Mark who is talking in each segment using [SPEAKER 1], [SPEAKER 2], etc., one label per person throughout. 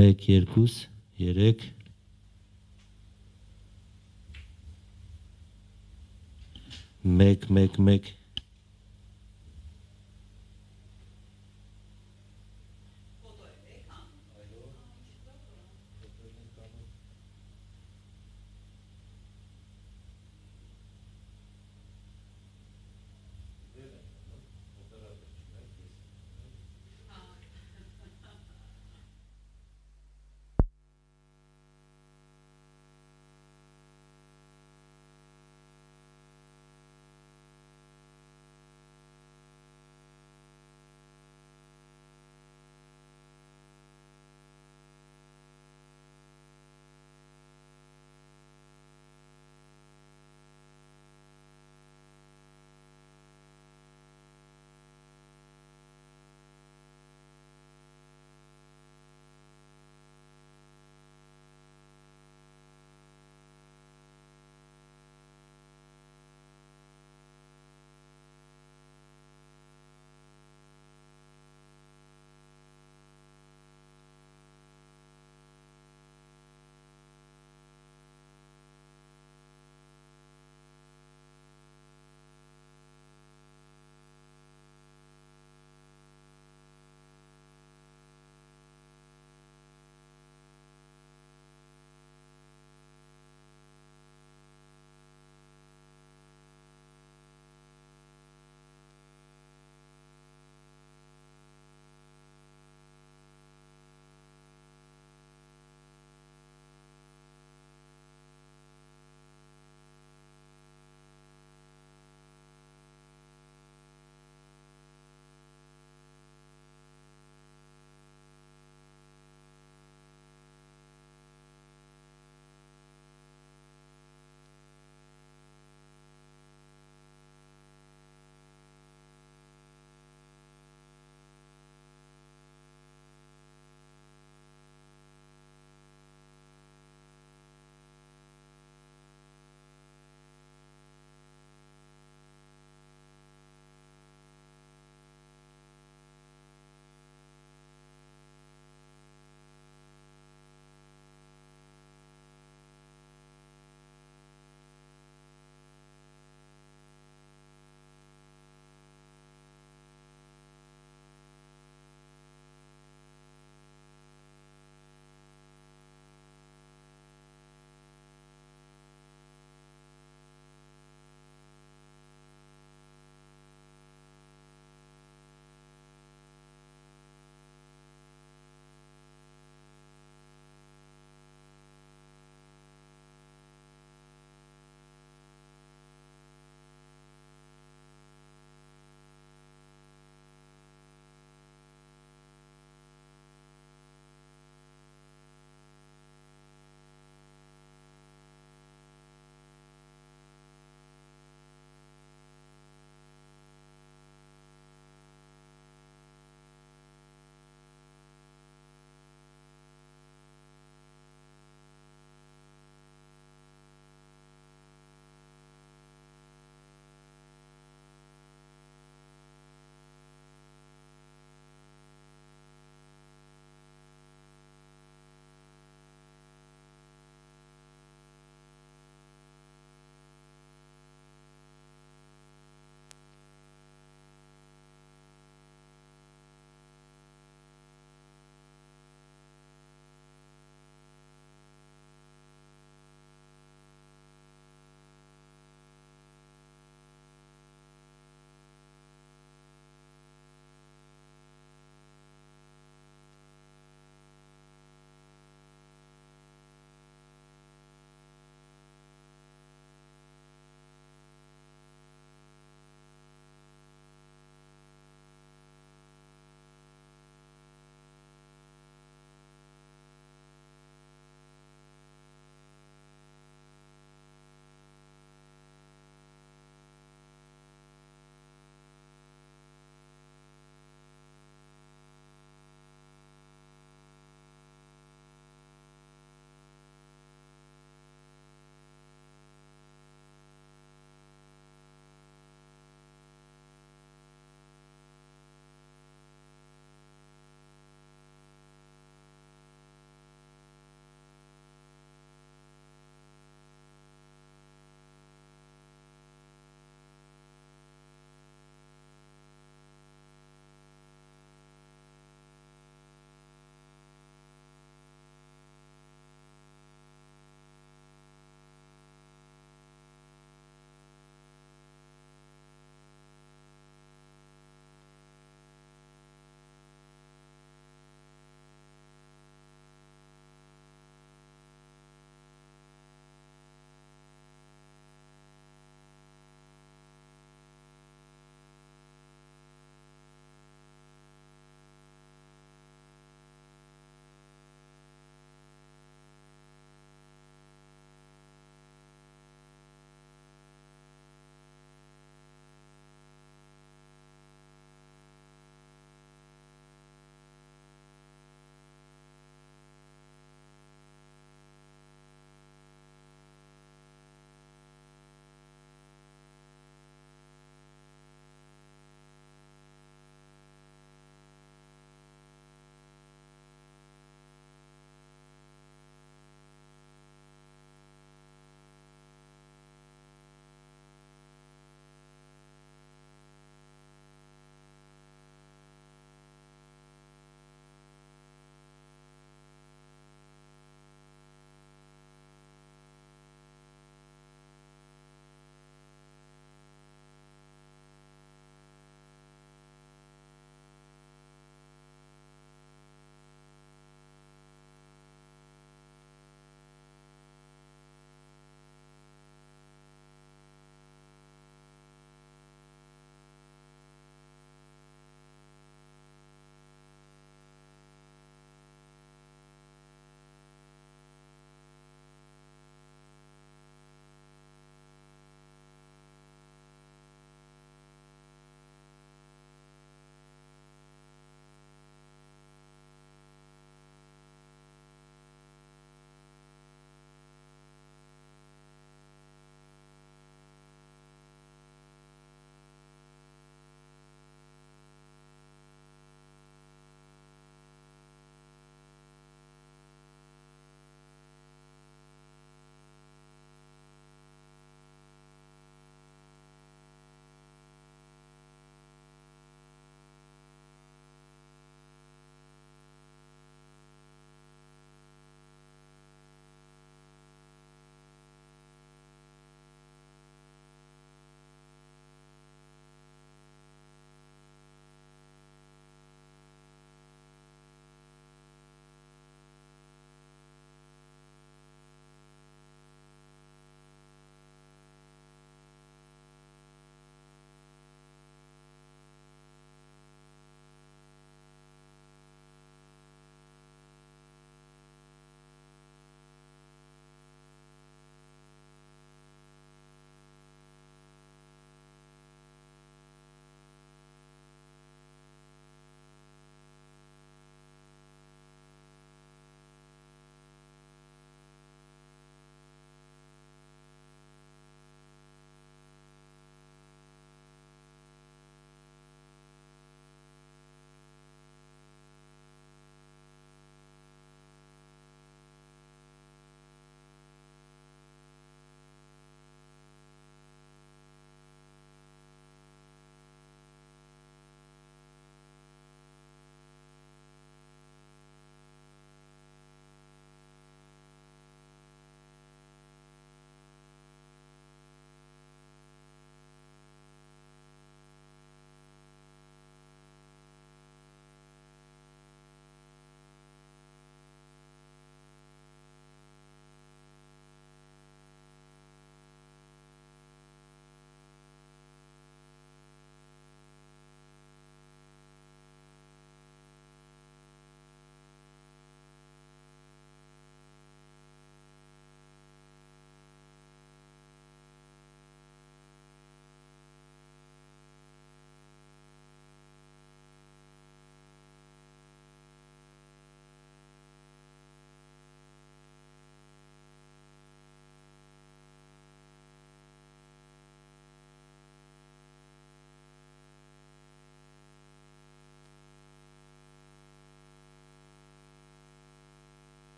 [SPEAKER 1] 1 2 3 1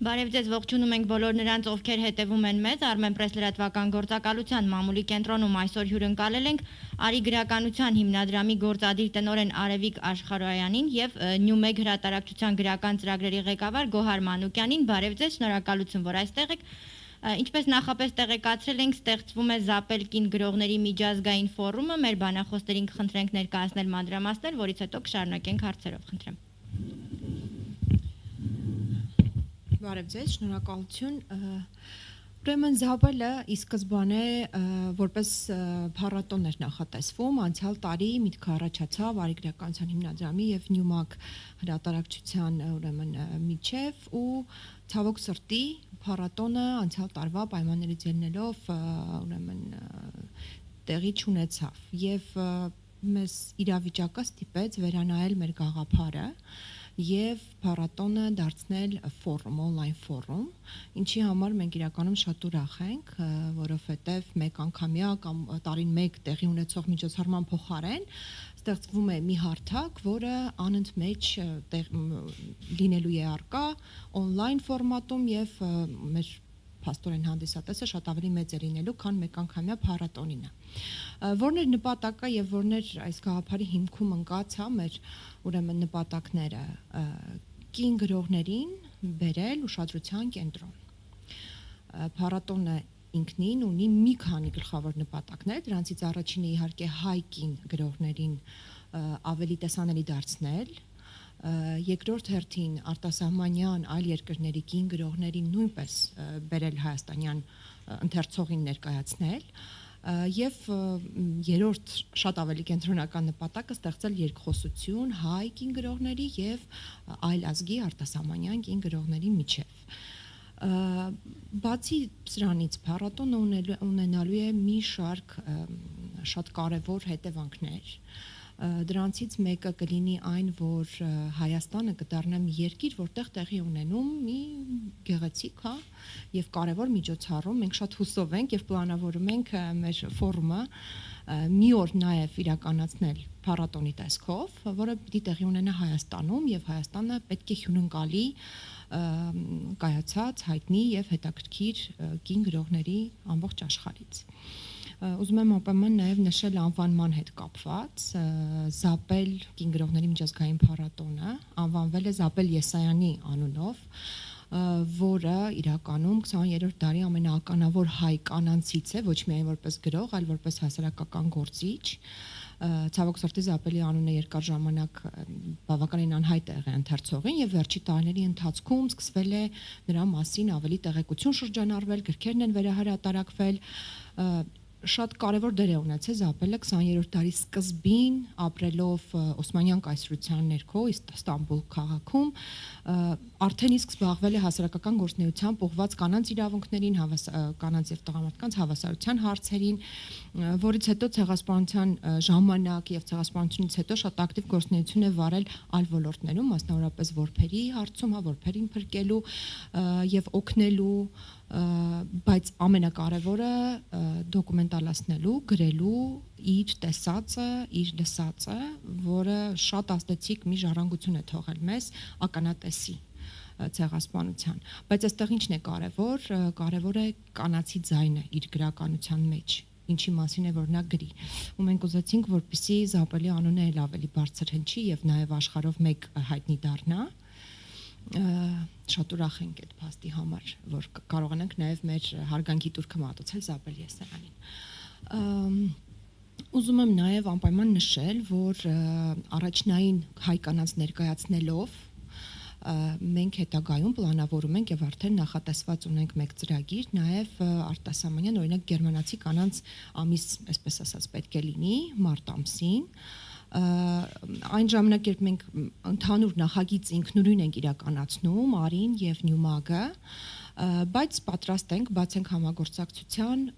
[SPEAKER 2] Բարև ձեզ, ողջունում ենք բոլոր նրանց, ովքեր հետևում են մեզ Armenpress լրատվական գործակալության մամուլի կենտրոնում այսօր հյուրընկալել ենք Արի գրականության հիմնադրամի գործադիր տնօրեն Արևիկ Աշխարհոյանին եւ Նյումեգ հրատարակչության գրական ծրագրերի ղեկավար Գոհար Մանուկյանին։ Բարև ձեզ, շնորհակալություն, որ այստեղ եք։ Ինչպես նախապես տեղեկացրել ենք, ստեղծվում է Զապել կին գրողների միջազգային ֆորումը, մեր բանախոսներին կխնդրենք ներկայացնել մանրամասներ, որից հետո կշարունակենք հարցերով, խնդրեմ։
[SPEAKER 3] Բարև ձեզ, շնորհակալություն։ Ուրեմն Զապելը ի սկզբանե որպես փառատոն էր նախատեսվում, անցյալ տարի միտքը առաջացավ Արի գրականության հիմնադրամի եւ Նյումակ հրատարակչության ուրեմն միջև ու ցավոք սրտի փառատոնը անցյալ տարվա պայմաններից ելնելով ուրեմն տեղի չունեցավ եւ մեզ իրավիճակը ստիպեց վերանայել մեր գաղափարը եւ փառատոնը դարձնել ֆորում, on-line ֆորում, ինչի համար մենք իրականում շատ ուրախ ենք, որովհետեւ մեկ անգամյա կամ տարին մեկ տեղի ունեցող միջոցառման փոխարեն ստեղծվում է մի հարթակ, որը անընդմեջ լինելու է առկա on-line ֆորմատում եւ մեր փաստորեն հանդիսատեսը շատ ավելի մեծ է լինելու, քան մեկ անգամյա փառատոնինը։ Որն էր նպատակը եւ որն էր այս գաղափարի հիմքում ընկած մեր ուրեմն նպատակները կին գրողներին բերել ուշադրության կենտրոն։ Փառատոնը ինքնին ունի մի քանի գլխավոր նպատակներ, դրանցից առաջինը իհարկե հայ կին գրողներին ավելի տեսանելի դարձնել, երկրորդ հերթին արտասահմանյան այլ երկրների կին գրողներին նույնպես բերել հայաստանյան ընթերցողին ներկայացնել եւ երրորդ շատ ավելի կենտրոնական նպատակը ստեղծել երկխոսություն հայ կին գրողների եւ այլ ազգի արտասահմանյան կին գրողների միջև։ Բացի սրանից փառատոնը ունենալու է մի շարք շատ կարևոր հետևանքներ։ Դրանցից մեկը կլինի այն, որ Հայաստանը կդառնա մի երկիր, որտեղ տեղի ունենում մի գեղեցիկ, եւ կարևոր միջոցառում, մենք շատ հուսով ենք եւ պլանավորում ենք մեր ֆորումը մի օր նաեւ իրականացնել փառատոնի տեսքով, որը պիտի տեղի ունենա Հայաստանում եւ Հայաստանը պետք է հյուրընկալի կայացած հայտնի եւ հետաքրքիր կին գրողների ամբողջ աշխարհից։ Ուզում եմ անպայման նաև նշել անվանման հետ կապված Զապել կին գրողների միջազգային փառատոնը անվանվել է Զապել Եսայանի անունով, որը իրականում 20-րդ դարի ամենաականավոր հայ կանանցից է, ոչ միայն որպես գրող, այլ որպես հասարակական գործիչ։ Ցավոք սրտի Զապելի անունը երկար ժամանակ բավականին անհայտ է եղել ընթերցողին եւ վերջի տարիների ընթացքում սկսվել է նրա մասին ավելի տեղեկություն շրջանառվել, գրքերն են վերահրատարակվել, շատ կարևոր դեր է ունեցել Զապելը 20-րդ դարի սկզբին ապրելով Օսմանյան կայսրության ներքո Ստամբուլ քաղաքում արդեն իսկ զբաղվել է հասարակական գործունեությամբ ուղղված կանանց իրավունքներին, կանանց եւ տղամարդկանց հավասարության հարցերին, որից հետո ցեղասպանության ժամանակ եւ ցեղասպանությունից հետո շատ ակտիվ գործունեություն է վարել այլ ոլորտներում, մասնավորապես որբերի հարցում, որբերին փրկելու եւ օգնելու, բայց ամենակարևորը դոկումենտալացնելու, գրելու իր տեսածը, իր լսածը, որը շատ ազդեցիկ մի ժառանգություն է թողել մեզ ականատեսի ցեղասպանության, բայց այստեղ ինչն է կարևոր է կանացի ձայնը իր գրականության մեջ, ինչի մասին է որ նա գրի, ու մենք ուզեցինք որպեսզի Զապելի անունը էլ ավելի բարձր հնչի եւ նաեւ աշխարհով մեկ հայտնի դառնա։ Շատ ուրախ ենք այդ փաստի համար, որ կարողանանք նաև մեր հարգանքի տուրքը մատուցել Զապել Եսայանին։ Ուզում եմ նաև անպայման նշել, որ առաջնային հայ կանանց ներկայացնելով մենք հետագայում պլանավորում ենք եւ արդեն նախատեսված ունենք մեկ ծրագիր նաև արտասահմանյան, օրինակ գերմանացի կանանց ամիս, այսպես ասած, պետք է լինի մարտ ամսին։ Այն ժամանակ, երբ մենք ընդհանուր նախագիծ ինքնուրույն ենք իրականացնում Արին եւ Նյումագը, բայց պատրաստ ենք բացենք համագործակցության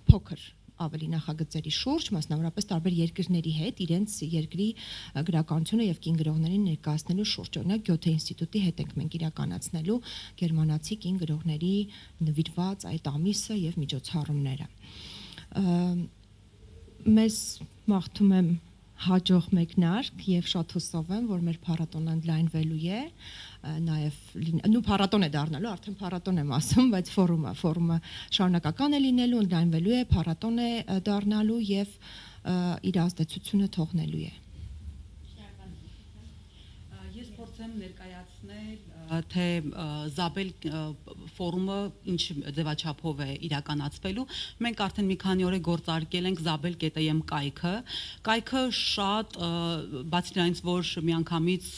[SPEAKER 3] փոքր ավելի նախագծերի շուրջ, մասնավորապես տարբեր երկրների հետ իրենց երկրի գրականությունը եւ կին գրողներին ներկայացնելու շուրջ, օրինակ Գյոթե ինստիտուտի հետ ենք մենք իրականացնելու գերմանացի կին գրողների նվիրված այդ ամիսը եւ միջոցառումները։ Մեզ մաղթում եմ հաջող մեկնարկ եւ շատ հուսով եմ, որ մեր փառատոնը ընդլայնվելու է նաև նու փառատոն է դառնալու, արդեն փառատոն եմ ասում, բայց ֆորումը շարունակական է լինելու, ընդլայնվելու է, փառատոն է դառնալու եւ իր ազդեցությունը թողնելու է։
[SPEAKER 4] Ես փորձեմ ներկայացնել թե Զաբել ֆորումը ինչ ձևաչափով է իրականացվելու։ Մենք արդեն մի քանի օր է գործարկել ենք Zabel.am կայքը շատ բացի դրանից, որ միանգամից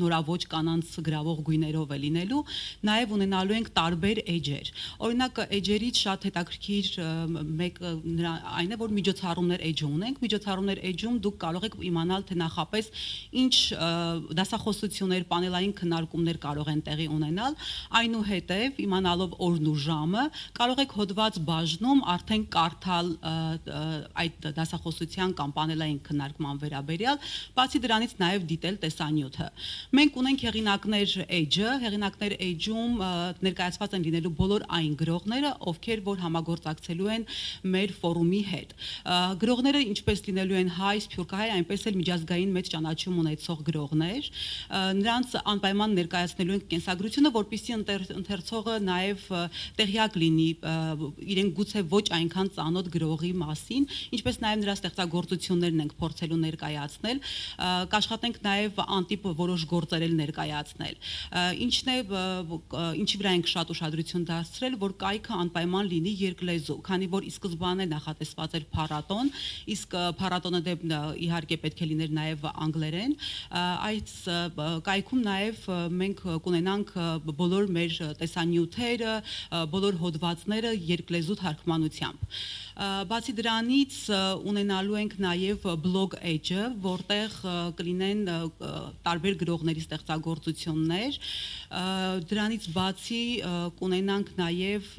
[SPEAKER 4] նորավոճ կանանց գրավող գույներով է լինելու, նաև ունենալու ենք տարբեր էջեր։ Օրինակ էջերից շատ հետաքրքիր մեկը այն է, որ միջոցառումներ էջը ունենք։ Միջոցառումներ էջում դուք կարող եք իմանալ, թե նախապես ինչ դասախոսություններ, պանելային քննարկումներ կարող են տեղի ունենալ, այնուհետև իմանալով օրն ու ժամը կարող եք հոդված բաժնում արդեն կարդալ այդ դասախոսության կամ պանելային քննարկման վերաբերյալ, բացի դրանից նաև դիտել տեսանյութը։ Մենք ունենք հեղինակներ էջը, հեղինակներ էջում ներկայացված են լինելու բոլոր այն գրողները, ովքեր որ համագործակցելու են մեր ֆորումի հետ։ Գրողները ինչպես լինելու են հայ, սփյուռքահայ, այնպես էլ միջազգային մեծ ճանաչում ունեցող գրողներ, նրանց անպայման ներկայացնելու ենք կենսագրությունը, որպեսզի ընթերցողը նաև տեղյակ լինի իրեն գուցե ոչ այնքան ծանոթ գրողի մասին, ինչպես նաև նրա ստեղծագործություններն ենք փորձելու ներկայացնել, կաշխատենք նաև անտիպ որոշ գործեր ներկայացնել։ Ինչն է, ինչի վրա ենք շատ ուշադրություն դարձրել, որ կայքը անպայման լինի երկլեզու, քանի որ ի սկզբանե նախատեսված էր փառատոն, իսկ փառատոնը իհարկե պետք է լիներ նաև անգլերեն, այդ կայքում նաև մենք կունենանք բոլոր մեր տեսանյութերը, բոլոր հոդվածները երկլեզու թարգմանությամբ։ Բացի դրանից ունենալու ենք նաև բլոգ էջը, որտեղ կլինեն տարբեր գրողների ստեղծագործություններ, դրանից բացի կունենանք նաև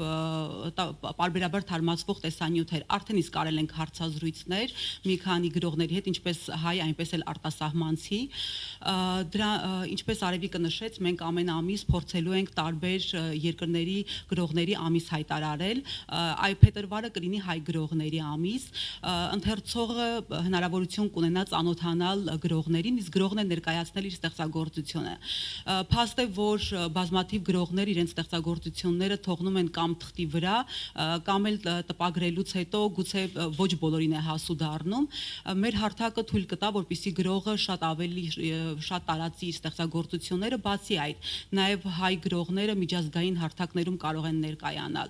[SPEAKER 4] պարբերաբար թարմացվող տեսանյութեր, արդեն իսկ արել ենք հարցազրույցներ մի քանի գրողների հետ, ինչպես հայ, այնպես էլ արտասահմանցի, ինչպես Արևիկը նշեց, մենք ամեն ամիս փորձելու ենք տարբեր երկրների գրողների ամիս հայտարարել, այ փետրվարը կլինի հայ գրողների ամիս, ընթերցողը հնարավորություն կունենա ծանոթանալ գրողներին, իսկ գրողն է ներկայացնել իր ստեղծագործությունը։ Փաստ է, որ բազմաթիվ գրողներ իրենց ստեղծագործությունները թողնում են կամ թղթի վրա, կամ էլ տպագրելուց հետո գուցե ոչ բոլորին է հասու դառնում։ Մեր հարթակը թույլ կտա, որպեսզի գրողը շատ տարածի իր ստեղծագործությունները, բացի այդ, նաև հայ գրողները միջազգային հարթակներում կարող են ներկայանալ։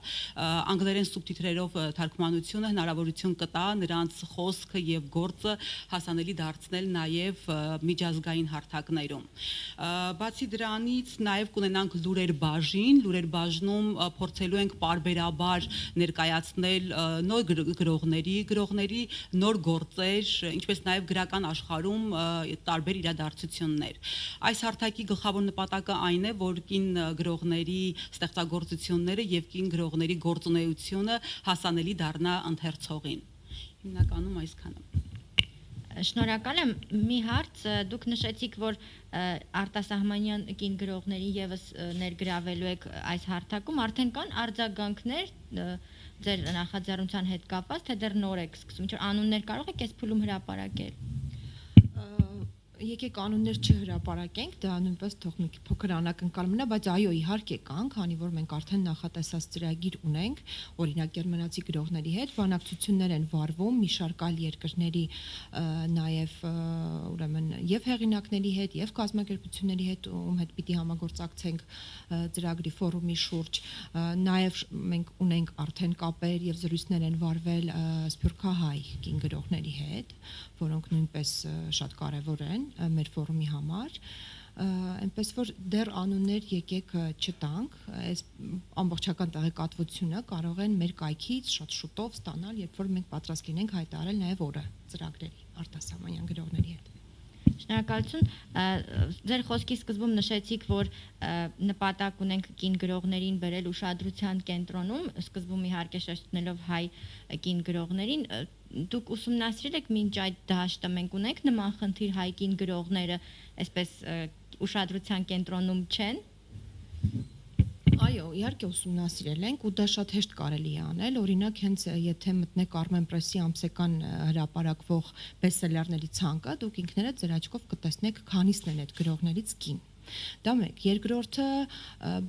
[SPEAKER 4] Անգլերեն սուբտիտրերով թարգմանությունը հնարավորություն կտա նրանց խոսքը եւ գործը հասանելի դարձնել նաև միջազգային հարթակներում։ Բացի դրանից նաև կունենանք լուրեր բաժնում փորձելու ենք պարբերաբար ներկայացնել նոր գրողների նոր գործեր, ինչպես նաև գրական աշխարհում տարբեր իրադարձություններ։ Այս հարթակի գլխավոր նպատակը այն է, որ կին գրողների ստեղծագործությունները եւ կին գրողների գործունեությունը հասանելի դառնա ընթերցողին։ Հիմնականում այսքանը։
[SPEAKER 2] Շնորհակալ եմ։ Մի հարց, դուք նշեցիք, որ արտասահմանյան կին գրողների եւս ներգրավելու եք այս հարթակում, արդեն կան արձագանքներ ձեր նախաձեռնության հետ կապված, թե դեռ նոր եք սկսում, ինչ որ անուններ կարող եք այս փուլում հրապարակել։
[SPEAKER 3] Եկեք անուններ չհրապարակենք, դա նույնպես թող մի փոքր անակնկալ մնա, բայց այո, իհարկե կան, քանի որ մենք արդեն նախատեսած ծրագիր ունենք, օրինակ գերմանացի գրողների հետ բանակցություններ են վարվում մի շարք այլ երկրների նաև ուրեմն եւ հեղինակների հետ եւ կազմակերպությունների հետ, ում հետ պիտի համագործակցենք ծրագրի ֆորումի շուրջ, նաև մենք ունենք արդեն կապեր եւ զրույցներ են վարվել սփյուռքահայ կին գրողների հետ, որոնք նույնպես շատ կարեւոր են մեր ֆորումի համար, այնպես որ դեռ անուններ եկեք չտանք, այս ամբողջական տեղեկատվությունը կարող են մեր կայքից շատ շուտով ստանալ, երբ որ մենք պատրաստ լինենք հայտարարել նաև օրը ծրագրերի արտասահմանյան գրողների հետ։
[SPEAKER 2] Շնորհակալություն։ Ձեր խոսքի սկզբում նշեցիք, որ նպատակ ունենք կին գրողներին բերել ուշադրության կենտրոնում, սկզբում իհարկե շեշտելով հայ կին գրողներին, դուք ուսումնասիրել եք մինչ այդ դաշտը, մենք ունենք նման խնդիր հայ կին գրողները այսպես ուշադրության կենտրոնում չեն։
[SPEAKER 3] Այո, իհարկե ուսումնասիրել ենք ու դա շատ հեշտ կարելի է անել, օրինակ հենց եթե մտնեք Armenpress-ի ամսական հրապարակվող բեսթսելերների ցանկը, դուք ինքներդ ձեր աչքով կտեսնեք քանիսն են այդ գրողներից կին։ Դա մեկ, երկրորդը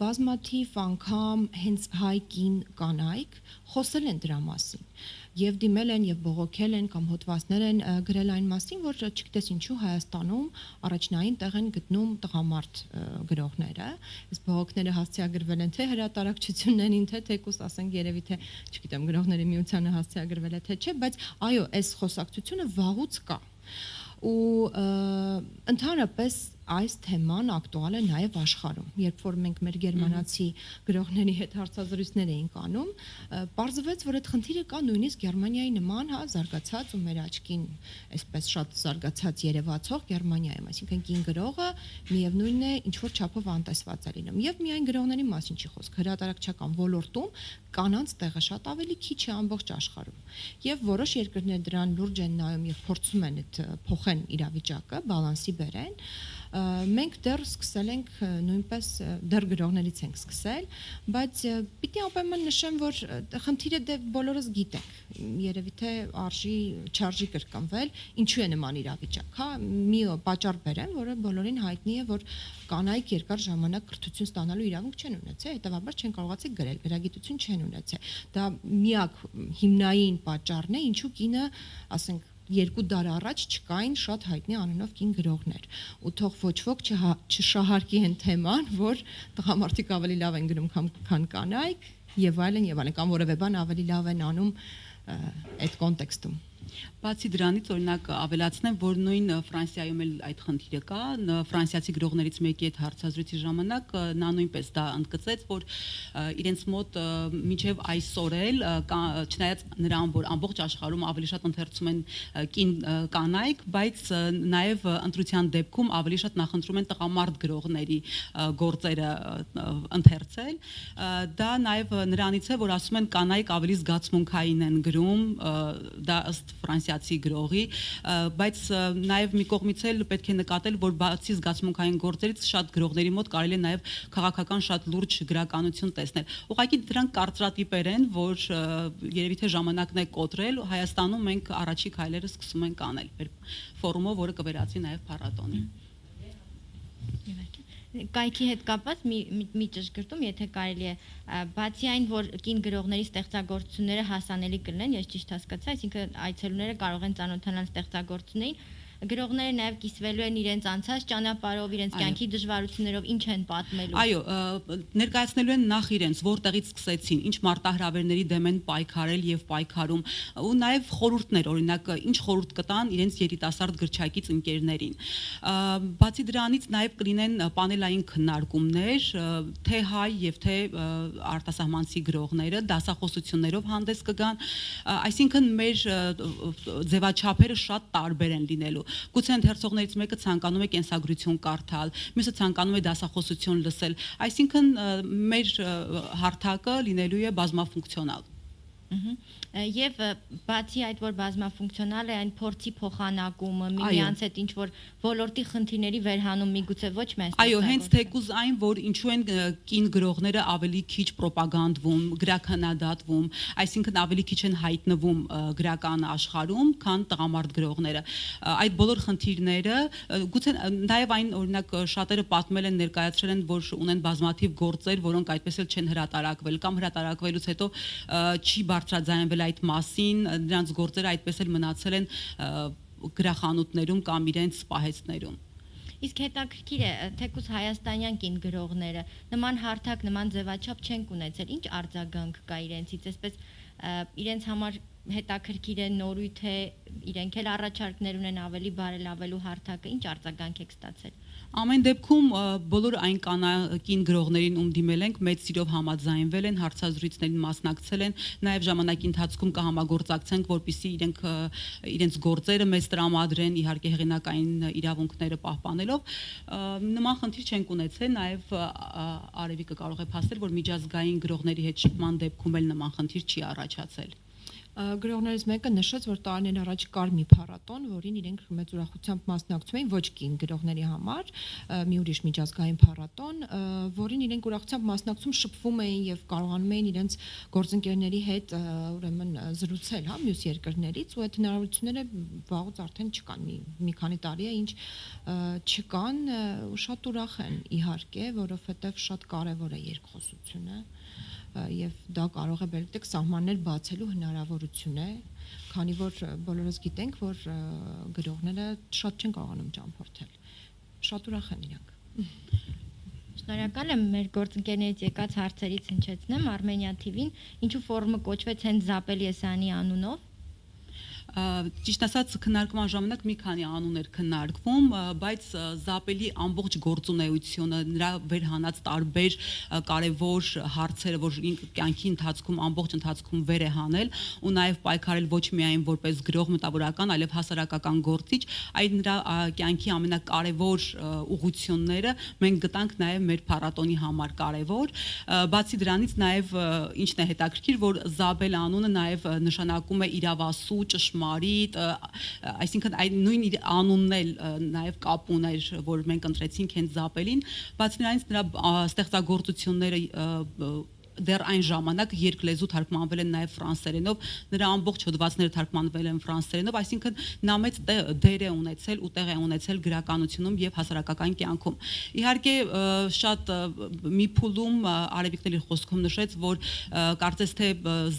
[SPEAKER 3] բազմաթիվ անգամ հենց հայ կին կանայք խոսել են դրա մասին եւ դիմել են եւ բողոքել են կամ հոդվածներ են գրել այն մասին, որ չգիտես ինչու Հայաստանում առաջնային տեղ են գտնում տղամարդ գրողները, այս բողոքները հասցեագրվել են թե հրատարակչություններին, թե թեկուս ասենք երևի թե, չգիտեմ, գրողների միությանը հասցեագրվել է թե չէ, բայց այո, այս խոսակցությունը վաղուց կա ու ընդհանրապես այս թեման ակտուալ է նաև աշխարհում։ Երբ որ մենք մեր գերմանացի գրողների հետ հարցազրույցներ էինք անում, պարզվեց, որ այդ խնդիրը կա նույնիսկ Գերմանիայի նման, զարգացած ու մեր աչքին այսպես շատ զարգացած երևացող Գերմանիայում, այսինքն կին գրողը միևնույնն է ինչ որ չափով անտեսված է լինում։ Եվ միայն գրողների մասին չի խոսք, հրատարակչական ոլորտում կանանց տեղը շատ ավելի քիչ է ամբողջ աշխարհում։ Եվ որոշ երկրներ դրան լուրջ են նայում եւ փորձում են այդ փոխեն իրավիճակը, բալանսի բերեն։ Մենք դեռ սկսել ենք նույնպես դեռ գրողներից ենք սկսել, բայց պիտի անպայման նշեմ, որ խնդիրը դե բոլորս գիտենք, երևի թե չարժի կրկնվել, ինչու է նման իրավիճակ, հա, մի պատճառ բերեմ, որը բոլորին հայտնի է, որ կանայք երկար ժամանակ կրթություն ստանալու իրավունք չեն ունեցել, հետևաբար չեն կարողացել գրել, գրագիտություն չեն ունեցել։ Դա միակ հիմնային պատճառն է, ինչու կինը, ասենք 2 դար առաջ չկային շատ հայտնի անունով կին գրողներ ու թող ոչ ոք չշահարկի են թեման, որ տղամարդիկ ավելի լավ են գրում քան կանայք եւ այլն կամ որևէ բան ավելի լավ են անում այդ կոնտեքստում։
[SPEAKER 4] Բացի դրանից օրինակ ավելացնեմ, որ նույն Ֆրանսիայում էլ այդ խնդիրը կա, ֆրանսիացի գրողներից մեկի հետ հարցազրույցի ժամանակ նա նույնպես դա ընդգծեց, որ իրենց մոտ մինչև այսօր էլ չնայած նրան, որ ամբողջ աշխարհում ավելի շատ ընթերցում են կին կանայք, բայց նաև ընտրության դեպքում ավելի շատ նախընտրում են տղամարդ գրողների գործերը ընթերցել։ Դա նաև նրանից է, որ ասում են կանայք ավելի զգացմունքային են գրում, դա ըստ ֆրանսիացի գրողի, բայց նաև մի կողմից էլ պետք է նկատել, որ բացի զգացմունքային գործերից շատ գրողների մոտ կարելի է նաև քաղաքական շատ լուրջ գրականություն տեսնել։ Ուղղակի դրանք կարծրատիպեր են, որ երևի թե ժամանակն է կոտրել, Հայաստանում մենք առաջի քայլերը սկսում ենք անել մեր ֆորումով, որը կվերածի նաև փառատոնի։
[SPEAKER 2] Կայքի հետ կապված մի ճշգրտում, եթե կարելի է, բացի այն, որ կին գրողների ստեղծագործությունները հասանելի կլինեն, ես ճիշտ հասկացա, այսինքն այցելուները կարող են ծանոթանալ ստեղծագործություններին, գրողները նաև կիսվելու են իրենց անցած ճանապարհով, իրենց կյանքի դժվարություններով, ինչ են պատմելու։
[SPEAKER 4] Այո, ներկայացնելու են նախ իրենց, որտեղից սկսեցին, ինչ մարտահրավերների դեմ են պայքարել եւ պայքարում, ու նաև խորհուրդներ, օրինակ, ինչ խորհուրդ կտան իրենց երիտասարդ գրչակից ընկերներին։ Բացի դրանից նաև կլինեն պանելային քննարկումներ, թե հայ եւ թե արտասահմանցի գրողները դասախոսություններով հանդես կգան, այսինքն մեր ձևաչափերը շատ տարբեր են լինելու։ Գուցե ընթերցողներից մեկը ցանկանում է կենսագրություն կարդալ, մյուսը ցանկանում է դասախոսություն լսել, այսինքն մեր հարթակը լինելու է բազմաֆունկցիոնալ։
[SPEAKER 2] Եվ բացի այդ, որ բազմաֆունկցիոնալ է, այն փորձի փոխանակումը, միմյանց հետ ինչ որ ոլորտի խնդիրների վերհանում միգուցե ոչ մեծ։
[SPEAKER 4] Այո, հենց թեկուզ այն, որ ինչու են կին գրողները ավելի քիչ պրոպագանդվում, գրաքննադատվում, այսինքն ավելի քիչ են հայտնվում գրական աշխարհում, քան տղամարդ գրողները։ Այդ բոլոր խնդիրները, գուցե նաև այն, օրինակ, շատերը պատմել են, ներկայացրել են, որ ունեն բազմաթիվ գործեր, որոնք այդպես էլ չեն հրատարակվել կամ հրատարակվելուց հետո չի բարձրաձայնվել այդ մասին, նրանց գործերը այդպես էլ մնացել են գրախանութներում կամ իրենց պահեստներում։
[SPEAKER 2] Իսկ հետաքրքիր է, թեկուզ հայաստանյան կին գրողները նման հարթակ, նման ձևաչափ չեն ունեցել, ինչ արձագանք կա իրենցից, այսպես իրենց համար հետաքրքիր է նորույթ է, իրենք էլ առաջարկներ ունեն ավելի բարելավելու հարթակը, ինչ արձագանք եք ստացել։
[SPEAKER 4] Ամեն դեպքում բոլոր այն կին գրողներին, ում դիմել ենք, մեծ սիրով համաձայնվել են, հարցազրույցներին մասնակցել են, նաև ժամանակի ընթացքում կհամագործակցենք, որպեսզի իրենց գործերը մեզ տրամադրեն, իհարկե հեղինակային իրավունքները պահպանելով։ Նման խնդիր չենք ունեցել, նաև Արևիկը կարող է փաստել, որ միջազգային գրողների հետ շփման դեպքում էլ նման խնդիր չի առաջացել։
[SPEAKER 3] Գրողներից մեկը նշեց, որ տարիներ առաջ կար մի փառատոն, որին իրենք մեծ ուրախությամբ մասնակցում էին ոչ կին գրողների համար, մի ուրիշ միջազգային փառատոն, որին իրենք ուրախությամբ մասնակցում, շփվում էին եւ կարողանում էին իրենց գործընկերների հետ ուրեմն զրուցել, հա, մյուս երկրներից, ու այդ հնարավորությունները վաղուց արդեն չկան, մի քանի տարի է ինչ չկան, ու շատ ուրախ են իհարկե, որովհետեւ շատ կարեւոր է երկխոսությունը եւ դա կարող է բերել սահմաններ բացելու հնարավորություն է, քանի որ բոլորս գիտենք, որ գրողները շատ չեն կարողանում ճամփորդել։ Շատ ուրախ են իրանք։
[SPEAKER 2] Շնորհակալ եմ մեր գործընկերներից եկած հարցերից հնչեցնեմ Armenia TV-ին, ինչու ֆորումը կոչվեց հենց Զապել Եսյանի անունով։
[SPEAKER 4] Ճիշտ ասած քննարկման ժամանակ մի քանի անուն էր քննարկվում, բայց Զապելի ամբողջ գործունեությունը, նրա վերհանած տարբեր կարևոր հարցերը, որ կյանքի ընթացքում ամբողջ ընթացքում վեր է հանել ու նաև պայքարել ոչ միայն որպես գրող մտավորական, այլև հասարակական գործիչ, այդ նրա կյանքի ամենակարևոր ուղղությունները մենք գտանք նաև մեր փառատոնի համար կարևոր։ Բացի դրանից նաև ինչն է հետաքրքիր, որ Զապել անունը նաև նշանակում է իրավասու, ճշմարիտ, այսինքն այդ նույն անունն էլ նաև կապ ուներ, որ մենք ընտրեցինք հենց Զապելին, բացի նրանից նրա ստեղծագործությունները դեռ այն ժամանակ երկլեզու թարգմանվել են նաև ֆրանսերենով, նրա ամբողջ հոդվածները թարգմանվել են ֆրանսերենով, այսինքն նա մեծ դեր է ունեցել ու տեղ է ունեցել գրականությունում եւ հասարակական կյանքում։ Իհարկե շատ մի փուլում Արևիկն իր խոսքում նշեց, որ կարծես թե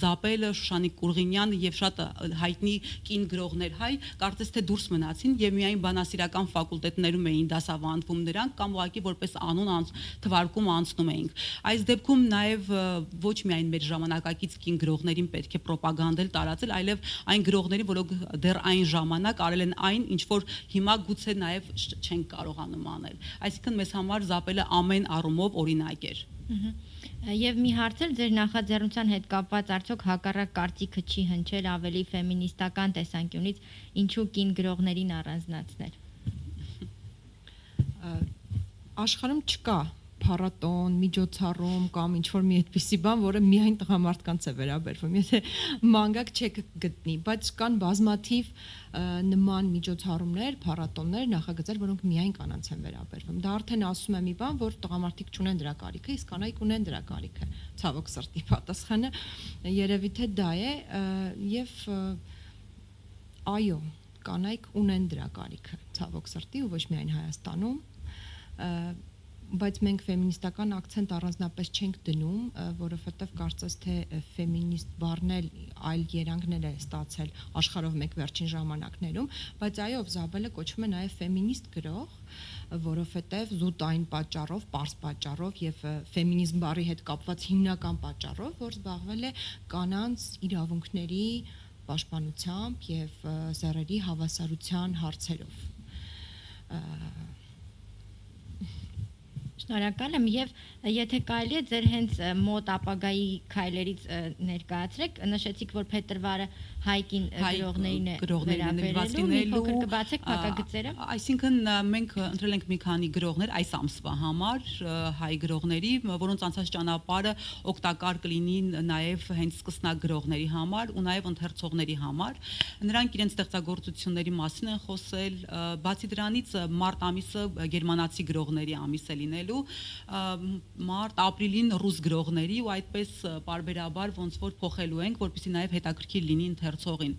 [SPEAKER 4] Զապելը, Շուշանիկ Կուրղինյանը եւ շատ հայտնի կին գրողներ հայ, կարծես թե դուրս մնացին եւ միայն բանասիրական ֆակուլտետներում էին դասավանդվում նրանք կամ ուղղակի որպես անուն թվարկում անցնում էինք։ Այս դեպքում նաև ոչ միայն մեր ժամանակակից կին գրողներին պետք է ռոպագանդել, տարածել, այլև այն գրողներին, որոնք դեռ այն ժամանակ արել են այն, ինչ որ հիմա գուցե նաև չեն կարողանում անել։ Այսինքն մեզ համար Զապելը ամեն առումով օրինակ էր։
[SPEAKER 2] Եվ մի հարց էլ ձեր նախաձեռնության հետ կապված արդյոք հակառակ կարծիքը չի հնչել ավելի ֆեմինիստական տեսանկյունից, ինչու կին գրողներին առանձնացնել։
[SPEAKER 3] Աշխարհում չկա փառատոն, միջոցառում կամ ինչ-որ մի այդպիսի բան, որը միայն տղամարդկանց է վերաբերվում, եթե մանգակ չեք գտնի, բայց կան բազմաթիվ նման միջոցառումներ, փառատոններ, նախագծեր, որոնք միայն կանանց են վերաբերվում։ Դա արդեն ասում է մի բան, որ տղամարդիկ չունեն դրա կարիքը, իսկ կանայք ունեն դրա կարիքը։ Ցավոք սրտի պատասխանը երևի թե դա է, եւ այո, կանայք ունեն դրա կարիքը, ցավոք սրտի ու ոչ միայն Հայաստանում, բայց մենք ֆեմինիստական акցենտ առանձնապես չենք դնում, որովհետև կարծես թե ֆեմինիստ բառն էլ այլ երանգներ է ստացել աշխարհով մեկ վերջին ժամանակներում, բայց այո, Զապելը կոչվում է նաև ֆեմինիստ գրող, որովհետև զուտ այն պատճառով, պարզ պատճառով եւ ֆեմինիզմ բառի հետ կապված հիմնական պատճառով, որ զբաղվել է կանանց իրավունքների պաշտպանությամբ եւ սեռերի հավասարության հարցերով։
[SPEAKER 2] Շնորհակալ եմ եւ եթե կարելի է ձեր հենց մոտ ապագայի քայլերից ներկայացրեք, նշեցիք, որ փետրվարը հայկին գրողներին է վերաբերելու, մի փոքր կբացեք փակագծերը։
[SPEAKER 4] Այսինքն մենք ընտրել ենք մի քանի գրողներ այս ամսվա համար, հայ գրողների, որոնց անցած ճանապարհը օգտակար կլինի նաեւ հենց սկսնակ գրողների համար ու նաեւ ընթերցողների համար։ Նրանք իրենց ստեղծագործությունների մասին են խոսել, բացի դրանից մարտ ամիսը գերմանացի գրողների ամիս է լինելու, մարտ ապրիլին ռուս գրողների ու այդպես պարբերաբար ոնց որ փոխելու ենք, որպեսզի նաև հետաքրքիր լինի ընթերցողին։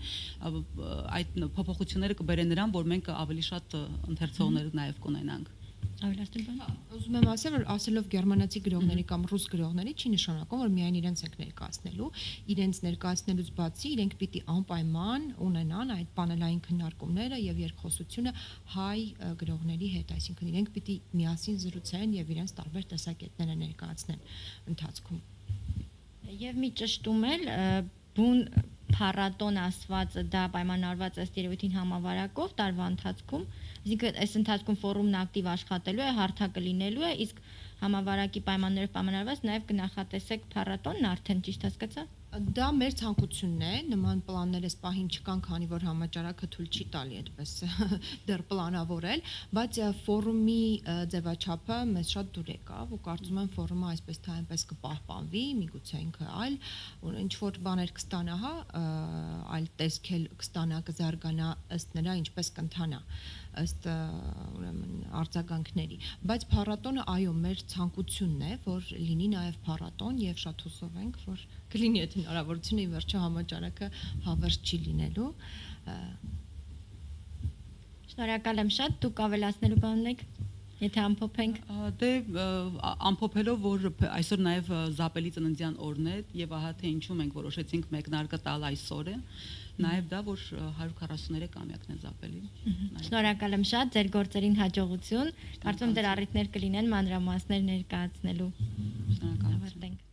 [SPEAKER 4] Այդ փոփոխությունները կբերեն նրան, որ մենք ավելի շատ ընթերցողներ նաև կունենանք։
[SPEAKER 2] Ավելացնել բան։
[SPEAKER 3] Ուզում եմ ասել, որ ասելով գերմանացի գրողների կամ ռուս գրողների չի նշանակում, որ միայն իրենց ենք ներկայացնելու, իրենց ներկայացնելուց բացի իրենք պիտի անպայման ունենան այդ պանելային քննարկումները եւ երկխոսությունը հայ գրողների հետ, այսինքն իրենք պիտի միասին զրուցեն եւ իրենց տարբեր տեսակետները ներկայացնեն ընթացքում։
[SPEAKER 2] Եվ մի ճշտում էլ բուն փառատոն ասվածը դա պայմանավորված ըստ երևույթին համավարակով տարվա ընթացքում, այսինքն այս ընթացքում ֆորումն ակտիվ աշխատելու է, հարթակը լինելու է, իսկ համավարակի պայմաններով պայմանավորված նաև կնախատեսեք փառատոնն արդեն ճիշտ հասկացա։
[SPEAKER 3] Դա մեր ցանկությունն է, նման պլաններ այս պահին չկան, քանի որ համաճարակը թույլ չի տալի այդպես դեռ պլանավորել, բայց ֆորումի ձևաչափը մեզ շատ դուր եկավ ու կարծում եմ ֆորումը այսպես թե այնպես կպահպանվի, միգուցե ինքը այլ ինչ որ բաներ կստանա, հա, այլ տեսքել կստանա, կզարգանա ըստ նրա ինչպես կընթանա ըստ ուրեմն արձագանքների, բայց փառատոնը այո մեր ցանկությունն է, որ լինի նաև փառատոն եւ շատ հուսով ենք, որ կլինի այդ հնարավորությունը ի վերջո համաճարակը հավերժ չի լինելու։
[SPEAKER 2] Շնորհակալ եմ շատ, դուք ավելացնելու բան ունեք, եթե ամփոփենք։
[SPEAKER 4] Դե ամփոփելով, որ այսօր նաև Զապելի ծննդյան օրն է եւ ահա թե ինչու մենք որոշեցինք մեկնարկը տալ այսօր է, նաև դա որ 143-ամյակն է Զապելի։
[SPEAKER 2] Շնորհակալ եմ շատ, ձեր գործերին հաջողություն։ Կարծում եմ դեր առիթներ կլինեն մանրամասներ ներկայացնելու։
[SPEAKER 4] Շնորհակալություն։
[SPEAKER 2] Ավարտենք։